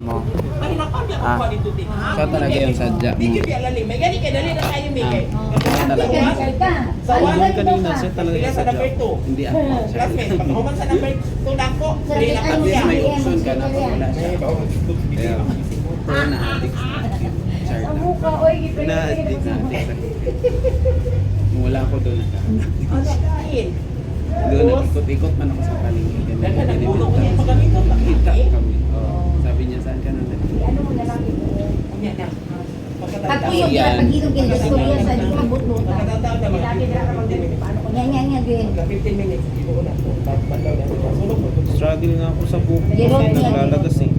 mo. Ay, nakamya ko Ah. pa dito din. Ha? Siya talaga yung sadya mo. Hindi ka lalim. May gani ka dali na tayo may kay. Talaga. Sa one kanina, siya talaga Pila yung sa sadya. number 2. Hindi ako. Classmate, pag human sa number 2 dako, hindi na At kami. least may option ka na kung wala siya. Kaya, puro na addict sa chart na. Na-addict Na addict. Kung wala ako doon, nagka-addict. Ano kain? Doon, nag-ikot-ikot man ako sa paligid. Ganun, Dahil ka ganun, nagulong ganun. niya, paggamito pa Kita kami. kami. Oh, sabi niya, saan ka nandun? Kanya na. Pagkuyog na pag-ilog yung istorya sa di mabutbut. Pagkatataw na Lagi na kapag Yan, Gwen. 15 minutes, ibo na. Pagkatataw na. Sulog mo. Struggle nga ako sa buko Yero, kasi yan. naglalagas eh.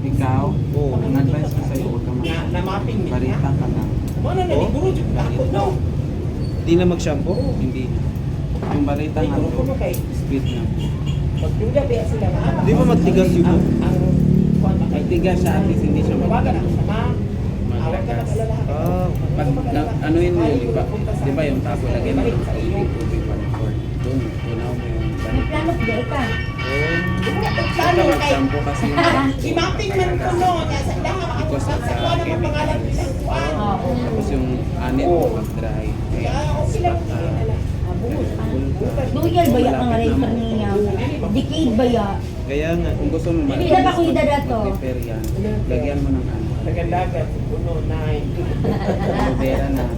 Ikaw, Oo. ang advice ko sa'yo, huwag ka Na mapping niya. Barita ka lang. Ano na, Oh? siguro dyan ako, no? Di na mag-shampoo? Hindi. Yung barita Ay, nga grupo mo to, kay. speed na. Pagduda, kaya sila na. Di ba matigas yun? Kuwan na kay. Pagtigas siya, at least hindi siya Mabaga na mag- ako sama. Awag ka na Malakas. kalala. Ah, Pag ano yun mo, di ba yung tapo lagay mo ng tubig 1/4. Doon, tunaw mo yung May barita. plano di ka. Plano Ikaw kay. mag-shampoo kasi yung I-mapping man ko no. Sa ilaha makatusak sa kuwan ang pangalan nilang kuwan. Oo. tapos yung anit mo mag-dry. Kaya, Kaya okay lang. baka, Abus. Loyal ba yung mga racer niya? Decade ba ya? kaya nga. kung gusto mo Pila ba kung idada to? mag-prepare yan, lagyan mo ng ano. Nagandagan. Puno, nine. Aloe vera na. Like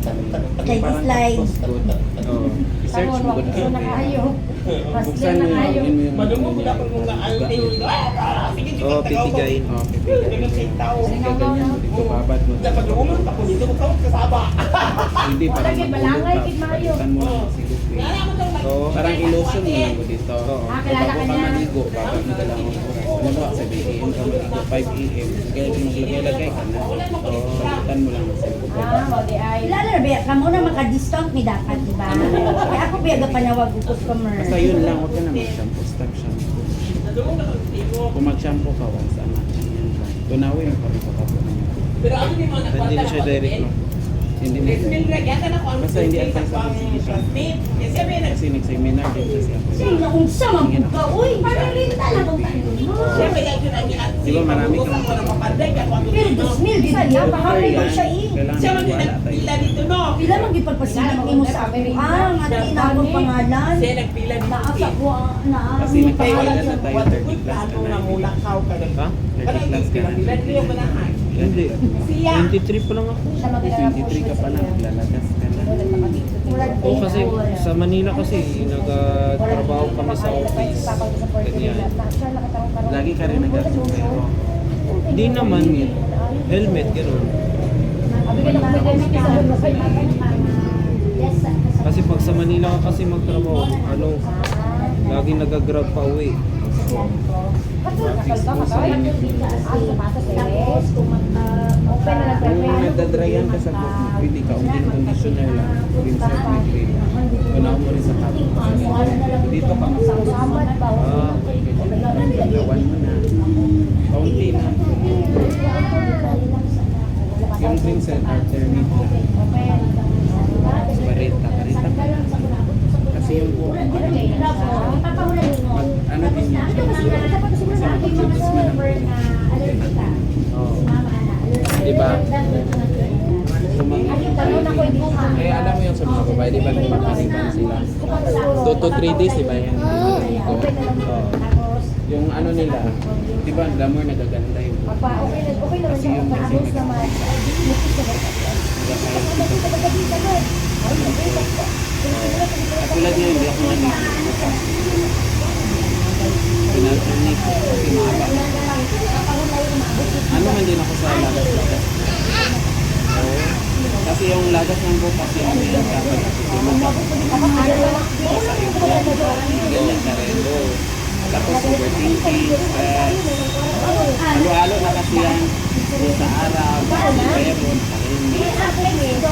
Parang slide. cactus good. Oh, search mo good Karon aloe vera. Buksan mo yun yung Madungog ko dapat kung naalting. Sige, sige. Oo, pitigayin. Oh, pipigay. Ganun sa tao. Kasi ganyan, dito babad mo. Dapat umulot ako dito. Kung kasaba. Hindi, parang balangay, magulot kid ka. Mario. Palitan mo lang si Lupe. Oo. Parang ilotion mo lang mo dito. Oo. kilala Bago ka ka niya. maligo, babad mo dalang oras. Ano ba, 7 AM ka maligo, 5 AM. Kaya kung maglagay-lagay ka na, palitan mo lang si Lupe. Kilala na ba? Kamo na maka-discount ni dapat, di ba? Kaya ako ba panawag ko customer. Basta yun lang, huwag ka na mag-shampoo, stop shampoo. Kung mag-shampoo ka, once a month, yan lang. Tunawin mo pa rin sa tapo na yun. Pero ano ni mga Hindi na siya direct, no? Hindi mo. Basta hindi advice ako sige siya. Kasi nag-seminar din kasi ako. Say, naunsa man po ka, uy! Panalinta lang ang tayo mo. Di ba marami kang Pero 2,000 di siya, pahamay ko siya eh. Kailangan Siya man wala tayo. nagpila dito, no? Pila man gipagpasilip mo sa akin. Ah, nga tinapong pangalan. Siya nagpila dito. Naasa ko, naasa Kasi mo nagpapala pangalan. na tayo, 30 plus ka na. Ha? 30 plus ka na. Hindi. Siya. 23 pa lang ako. 23 ka pa lang, lalagas ka na. Oo, kasi sa Manila kasi nagtrabaho kami sa office. Ganyan. Lagi ka rin nagkasumero. Hindi naman. Helmet, gano'n. Kasi pag sa Manila ka kasi magtrabaho, laging nag-grab pa uwi. Kung nagdadryan ka sa buhok mo, pwede ka, unting conditioner lang, rinse at cream. Unaw mo rin sa tapo. Dito ka Ah, gawan mo na. Kaunti na. Yung rinse and alternate lang. Barita ka lang. Kasi yung buhok mo, ano din yan siya. Kasi mag-produce mo ng oo. Diba? Kaya alam mo yung sa mga babae, di ba nagpapalitan sila? 2 to 3 days, di ba yan? Maligo. Yung ano nila, di ba, glamour nagaganda yung buhok. Kasi yung kasi at tulad niya, hindi ako naligo. Pinalternate ko kasi mahaba. Ano man din ako sa lagas-lagas na. Kasi yung lagas ng buhok kasi ano yan, dapat tulog ako. Ganyan ka rin. Tapos overthinking, stress. Halo-halo na kasi yan. Yung sa araw, meron,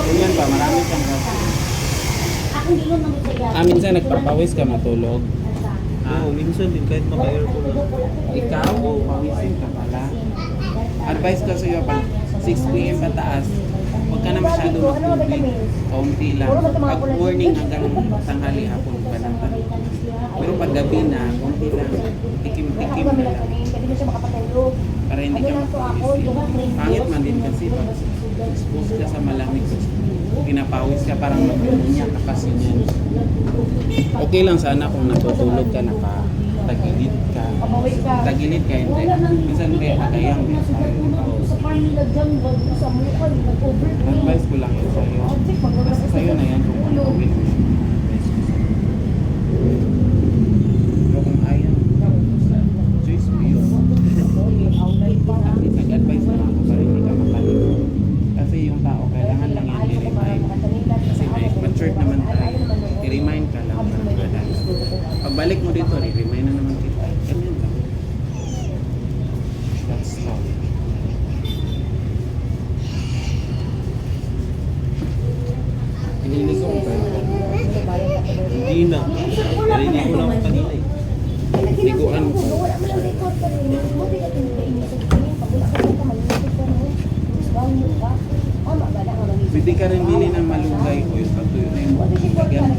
ganyan ba, marami kang kasi. Minsan nagpapawis ka matulog. Oo, minsan din kahit maka-aircon lang. Ikaw, pawisin ka pala. Advice ko sa iyo, pag 6 p.m. pataas, huwag ka na masyado magtubig. Kaunti lang. Pag morning hanggang tanghali hapon ka lang. Pero pag gabi na, kaunti lang. Tikim-tikim na lang. Pwede mo siya makapatulog. Para hindi ka mapawis. Pangit man din kasi pag expose ka sa malamig, pinapawis ka, parang mag-unya ka kasi niyan. Okay lang sana kung natutulog ka, nakatagilid ka. Tagilid ka, hindi. Minsan kaya nagayang din sa'yo. Advice ko lang yun sa'yo. Basta sa'yo na yan kung ano gawin mo. Pero kung ayaw, choice mo yun. Nag-advise na ako para hindi ka makalito. Kasi yung tao, kailangan lang yan i-remind. Kasi may matured naman tayo. I-remind ka lang para magdala. Pagbalik mo dito, i-remind na naman kita. Ganyan lang. That's all. Iniligo mo ba yun? Hindi na. Narinig ko lang kanina eh. Liguan mo. Pwede ka rin bili ng malunggay oil. Pagtuyo na yung lagyan mo.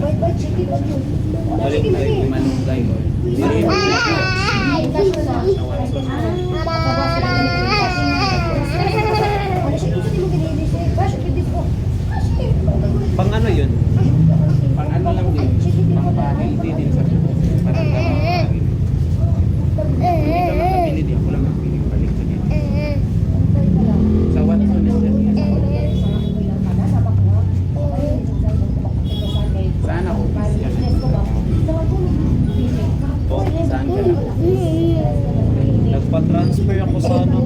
Malunggay oil. Bili mo. Pang ano yun? Pang ano lang din. Pang pa-healthy din sa buhok. Parang gano'n. Hindi ka makabili din. Ako lang magpili. Balik ka din. Sa Watson na siya. Sana office ka na. Oh, Saan ka na? nagpa-transfer ako sa ano.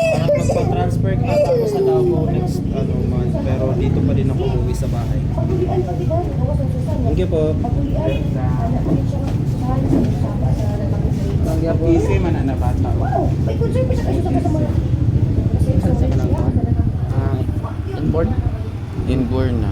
Parang magpa-transfer ka ako sa Davao next month. Pero dito pa din ako uwi sa bahay. Thank you po. Easy man na bata. Inborn? Inborn na.